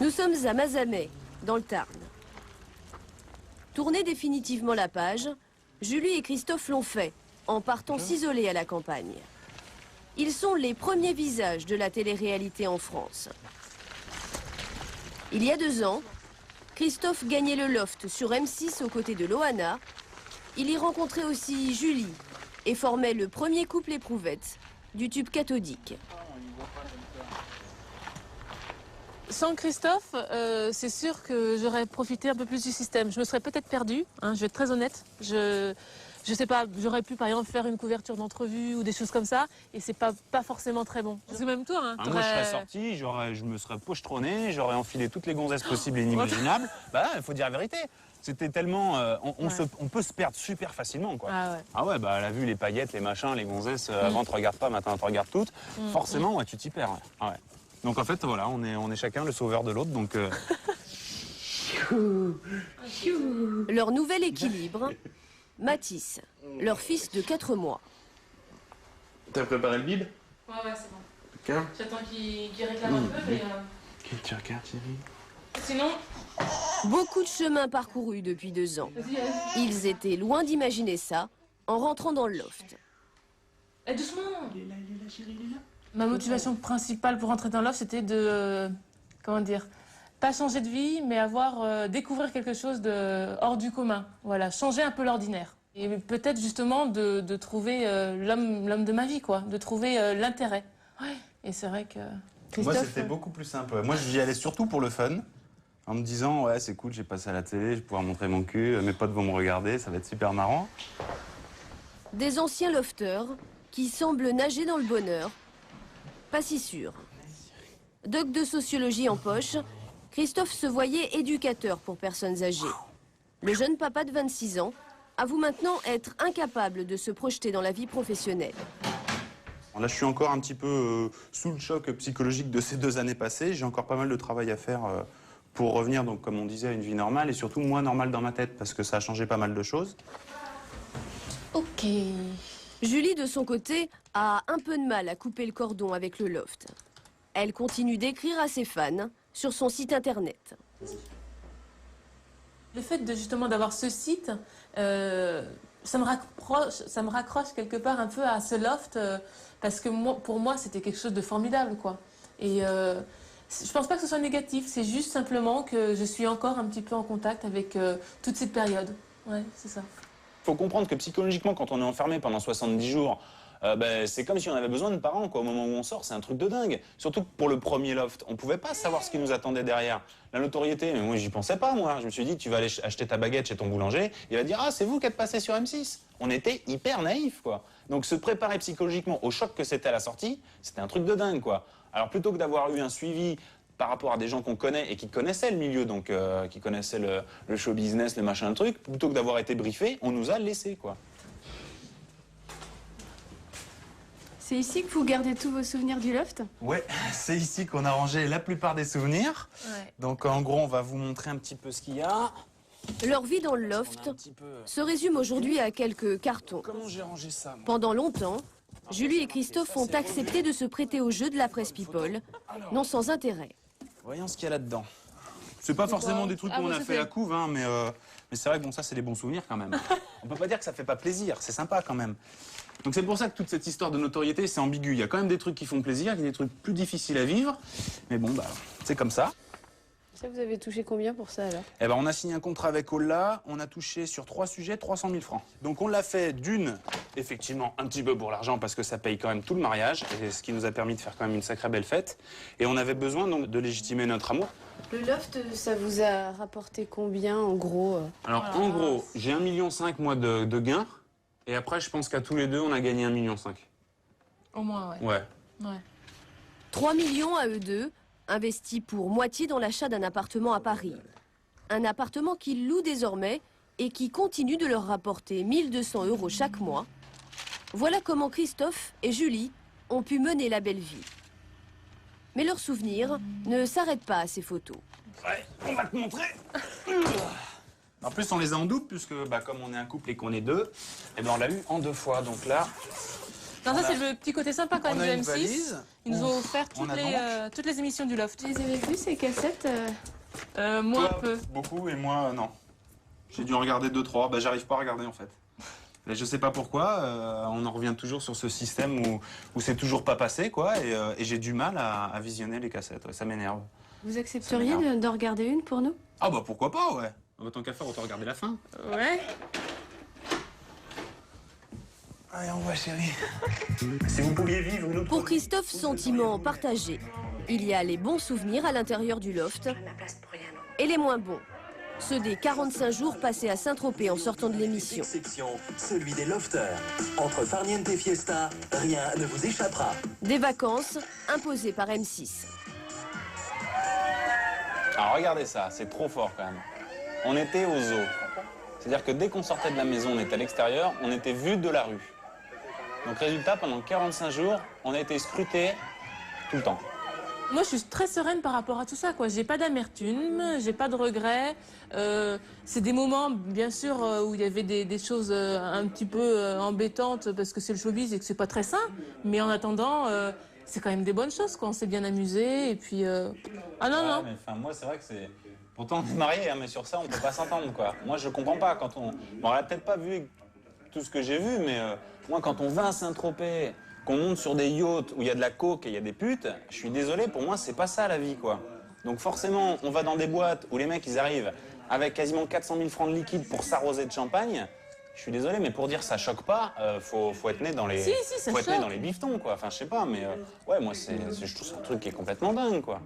Nous sommes à Mazamet, dans le Tarn. Tourner définitivement la page, Julie et Christophe l'ont fait, en partant s'isoler à la campagne. Ils sont les premiers visages de la télé-réalité en France. Il y a 2 ans, Christophe gagnait le loft sur M6 aux côtés de Loana. Il y rencontrait aussi Julie et formait le premier couple éprouvette du tube cathodique. Sans Christophe, c'est sûr que j'aurais profité un peu plus du système. Je me serais peut-être perdue, hein, je vais être très honnête. Je sais pas, j'aurais pu par exemple faire une couverture d'entrevue ou des choses comme ça, et c'est pas forcément très bon. C'est même toi, hein. Moi, je serais sorti, je me serais pochetronné, j'aurais enfilé toutes les gonzesses possibles et inimaginables. Bah, il faut dire la vérité. C'était tellement, on peut se perdre super facilement, quoi. Ah ouais, bah, elle a vu les paillettes, les machins, les gonzesses. Avant, te regarde pas, maintenant, te regarde toutes. Forcément, ouais, tu t'y perds. Ouais. Ah ouais. Donc en fait, voilà, on est chacun le sauveur de l'autre, donc. Leur nouvel équilibre, Mathis, leur fils de 4 mois. T'as préparé le bib? Ouais, c'est bon. D'accord. J'attends qu'il réclame un peu, mais... Quel tu regardes, Thierry? Sinon... Beaucoup de chemin parcouru depuis 2 ans. Ils étaient loin d'imaginer ça en rentrant dans le loft. Doucement. Il est là, chérie, il est là. Ma motivation principale pour rentrer dans l'offre, c'était de... comment dire, pas changer de vie, mais découvrir quelque chose de hors du commun. Voilà, changer un peu l'ordinaire. Et peut-être justement de trouver l'homme de ma vie, quoi. De trouver l'intérêt. Ouais. Et c'est vrai que... Christophe, moi, c'était beaucoup plus simple. Moi, j'y allais surtout pour le fun. En me disant, ouais, c'est cool, j'ai passé à la télé, je vais pouvoir montrer mon cul, mes potes vont me regarder, ça va être super marrant. Des anciens lofters qui semblent nager dans le bonheur. Pas si sûr. Doc de sociologie en poche, Christophe se voyait éducateur pour personnes âgées. Le jeune papa de 26 ans avoue maintenant être incapable de se projeter dans la vie professionnelle. Là, je suis encore un petit peu sous le choc psychologique de ces 2 années passées. J'ai encore pas mal de travail à faire pour revenir, donc, comme on disait, à une vie normale et surtout moins normale dans ma tête parce que ça a changé pas mal de choses. Ok. Julie, de son côté, a un peu de mal à couper le cordon avec le loft. Elle continue d'écrire à ses fans sur son site internet. le fait justement d'avoir ce site, ça me raccroche quelque part un peu à ce loft, parce que pour moi, c'était quelque chose de formidable, quoi. Et je pense pas que ce soit négatif, c'est juste simplement que je suis encore un petit peu en contact avec toute cette période. Ouais, c'est ça. Il faut comprendre que psychologiquement, quand on est enfermé pendant 70 jours, c'est comme si on avait besoin de parents, quoi. Au moment où on sort, c'est un truc de dingue. Surtout que pour le premier loft, on pouvait pas savoir ce qui nous attendait derrière. La notoriété, mais moi, j'y pensais pas, moi. Je me suis dit, tu vas aller acheter ta baguette chez ton boulanger, il va dire, ah, c'est vous qui êtes passé sur M6. On était hyper naïfs, quoi. Donc, se préparer psychologiquement au choc que c'était à la sortie, c'était un truc de dingue, quoi. Alors, plutôt que d'avoir eu un suivi par rapport à des gens qu'on connaît et qui connaissaient le milieu, donc qui connaissaient le show business, le machin, le truc, plutôt que d'avoir été briefés, on nous a laissés, quoi. C'est ici que vous gardez tous vos souvenirs du loft? Ouais, c'est ici qu'on a rangé la plupart des souvenirs. Ouais. Donc en gros, on va vous montrer un petit peu ce qu'il y a. Leur vie dans le loft se résume aujourd'hui à quelques cartons. Comment j'ai rangé ça, moi ? Pendant longtemps, Julie et Christophe ont accepté de se prêter au jeu de la presse people, non sans intérêt. Voyons ce qu'il y a là-dedans. C'est pas forcément des trucs qu'on a fait à couve, hein, mais c'est vrai que bon, ça, c'est des bons souvenirs quand même. On peut pas dire que ça fait pas plaisir, c'est sympa quand même. Donc c'est pour ça que toute cette histoire de notoriété, c'est ambigu. Il y a quand même des trucs qui font plaisir, il y a des trucs plus difficiles à vivre, mais bon, bah, c'est comme ça. Ça, vous avez touché combien pour ça alors? Eh ben, on a signé un contrat avec Ola, on a touché sur 3 sujets 300 000 francs. Donc on l'a fait effectivement, un petit peu pour l'argent parce que ça paye quand même tout le mariage, et ce qui nous a permis de faire quand même une sacrée belle fête. Et on avait besoin donc de légitimer notre amour. Le loft, ça vous a rapporté combien en gros? Alors en gros, j'ai 1,5 million moi de gains, et après je pense qu'à tous les deux, on a gagné 1,5 million. Au moins, ouais. Ouais. 3 millions à eux deux, investis pour moitié dans l'achat d'un appartement à Paris. Un appartement qu'ils louent désormais et qui continue de leur rapporter 1 200 € chaque mois. Voilà comment Christophe et Julie ont pu mener la belle vie. Mais leurs souvenirs ne s'arrêtent pas à ces photos. Ouais, on va te montrer. En plus, on les a en double, puisque comme on est un couple et qu'on est deux, et ben on l'a eu en 2 fois. Donc là, Non, ça, c'est le petit côté sympa quand On même a de une M6. valise. Ils nous ont offert On a toutes les émissions du Loft. Vous les avez vues, ces cassettes Moi, Toi, un peu. beaucoup et moi, non. J'ai dû en regarder 2-3. Bah, j'arrive pas à regarder en fait. Et je sais pas pourquoi. On en revient toujours sur ce système où c'est toujours pas passé, quoi. Et j'ai du mal à visionner les cassettes. Ouais, ça m'énerve. Vous accepteriez d'en regarder une pour nous? Ah bah pourquoi pas, ouais. Tant qu'à faire, autant regarder la fin. Ouais. Allez, on voit, chérie. Si vous pouviez vivre une autre... Pour Christophe, sentiment partagé. Il y a les bons souvenirs à l'intérieur du loft et les moins bons. Ceux des 45 jours passés à Saint-Tropez en sortant de l'émission. Exception, celui des lofters. Entre farniente et fiesta, rien ne vous échappera. Des vacances imposées par M6. Alors regardez ça, c'est trop fort quand même. On était au zoo. C'est-à-dire que dès qu'on sortait de la maison, on était à l'extérieur, on était vu de la rue. Donc résultat, pendant 45 jours, on a été scruté tout le temps. Moi, je suis très sereine par rapport à tout ça, quoi. J'ai pas d'amertume, j'ai pas de regrets. C'est des moments, bien sûr, où il y avait des choses un petit peu embêtantes parce que c'est le showbiz et que c'est pas très sain. Mais en attendant, c'est quand même des bonnes choses, quoi. On s'est bien amusé et puis... Ah non, non. Mais, enfin, moi, c'est vrai que c'est... Pourtant, on est mariés, hein, mais sur ça, on peut pas s'entendre, quoi. Moi, je comprends pas quand on... On aurait peut-être pas vu tout ce que j'ai vu, mais moi, quand on va à Saint-Tropez, qu'on monte sur des yachts où il y a de la coke et il y a des putes, je suis désolé, pour moi, c'est pas ça la vie, quoi. Donc forcément, on va dans des boîtes où les mecs, ils arrivent avec quasiment 400 000 francs de liquide pour s'arroser de champagne. Je suis désolé, mais pour dire ça choque pas, faut être né dans les, Si, ça faut être né choque. dans les bifetons, quoi. Enfin, je sais pas, mais ouais, moi, je trouve ça un truc qui est complètement dingue, quoi.